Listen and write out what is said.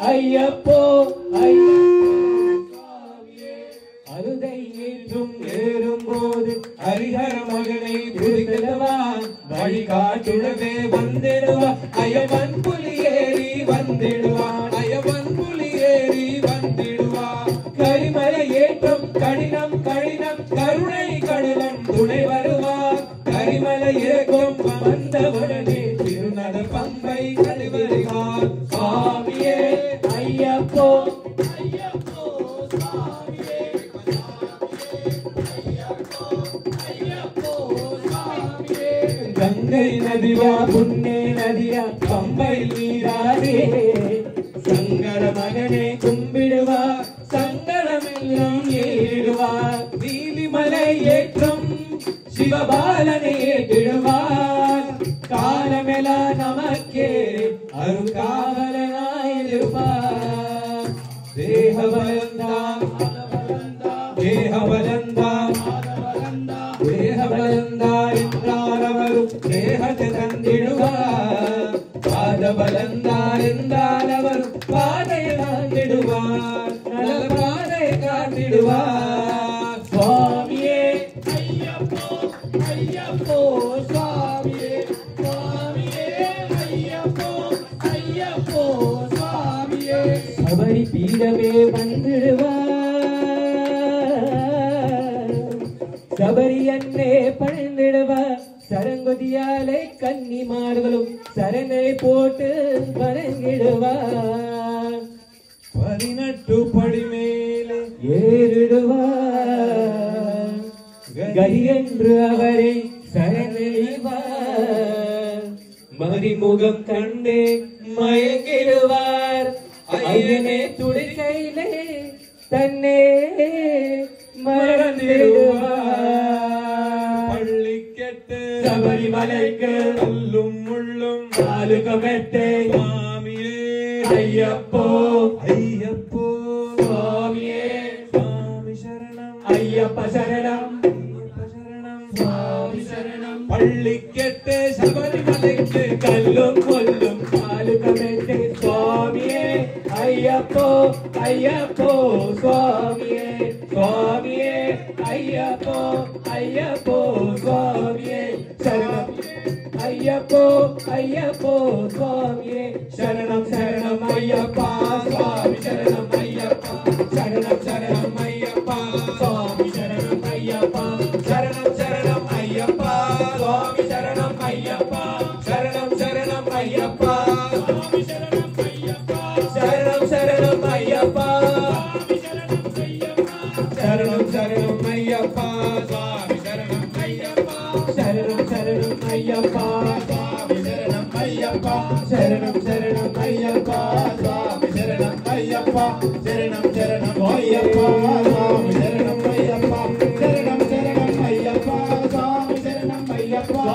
ஐயப்போ அருதை ஏற்றும் ஏறும்போது ஹரிஹர மகனை துதிக்கலவான் வழிகாட்டுடவே வந்திடுவான் அயவன் புலி ஏறி வந்திடுவான் அயவன் புலி ஏறி வந்திடுவான் கரிமலை ஏற்றம் கடினம் கடினம் கருணை கடலன் துணை வருவான் கரிமலை ஏற்றம் வந்தவுடனே திருநட பம்பை கழுவுகிறார் சுவாமியே ஐயப்போ ஐயப்போ சுவாமியே கங்கை நதியா புண்ணே நதியா பம்பை நீராடே சங்கர மகனை கும்பிடுவா சங்கடமெல்லாம் ஏறிடுவார் நீலிமலை ஏற்றம் சிவபாலனை ஏற்றிடுவார் காலமெல்லாம் நமக்கே அருகாவலனாயிருப்பார் தேகபலந்தான் தேகபலந்தான் தேகபலந்தார் என்றார் அவரும் தேகத்தை தந்திடுவார் பாதபலந்தார் என்றார் அவரும் பாதையை தாண்டிடுவார் நல்ல பாதையை காட்டிடுவார் சுவாமியே ஐயப்போ ஐயப்போ சுவாமியே சுவாமியே ஐயப்போ ஐயப்போ சுவாமியே சபரி பீடமே வந்திடுவார் சபரி அன்னே பணிந்திடுவார் சரங்குதியாலே கன்னிமார்களும் சரணை போட்டு வணங்கிடுவார் 18 படி மேலே ஏறிடுவார் கரி என்று அவரை சரணடைவார் மறிமுகம் கண்டே மயங்கிடுவார் ஐயனே துடிக்கையிலே தன்னே மறந்திடுவார் பள்ளி கெட்டு சபரிமலைக்கு கல்லும் முள்ளும் காலுகமெட்டே சுவாமியே ஐயப்போ ஐயப்போ சுவாமியே சுவாமி சரணம் ஐயப்ப சரணம் சரணம் சுவாமி சரணம் பள்ளி கெட்டு சபரிமலைக்கு கல்லும் முள்ளும் காலுகமெட்டே சுவாமியே ஐயப்போ ஐயப்போ சுவாமியே சுவாமியே ஐயப்போ ஐயப்போ சுவாமியே சரணம் ஐயப்போ ஐயப்போ சுவாமியே சரணம் சரணம் ஐயப்பா சுவாமி சரணம் ஐயப்பா சரணம் சரணம் ஐயப்பா சுவாமி சரணம் ஐயப்பா சரணம் சரணம் ஐயப்பா சுவாமி சரணம் ஐயப்பா சரணம் சரணம் ஐயப்பா சுவாமி சரணம் ஐயப்பா சரணம் சரணம் ஐயப்பா சரணம் சரணம் ஐயப்பா சுவாமி சரணம் ஐயப்பா சரணம் சரணம் ஐயப்பா சுவாமி சரணம் ஐயப்பா சரணம் சரணம் ஐயப்பா சுவாமி சரணம் ஐயப்பா சரணம் சரணம் ஐயப்பா சுவாமி சரணம் ஐயப்பா சரணம் சரணம் ஐயப்பா சுவாமி சரணம் ஐயப்பா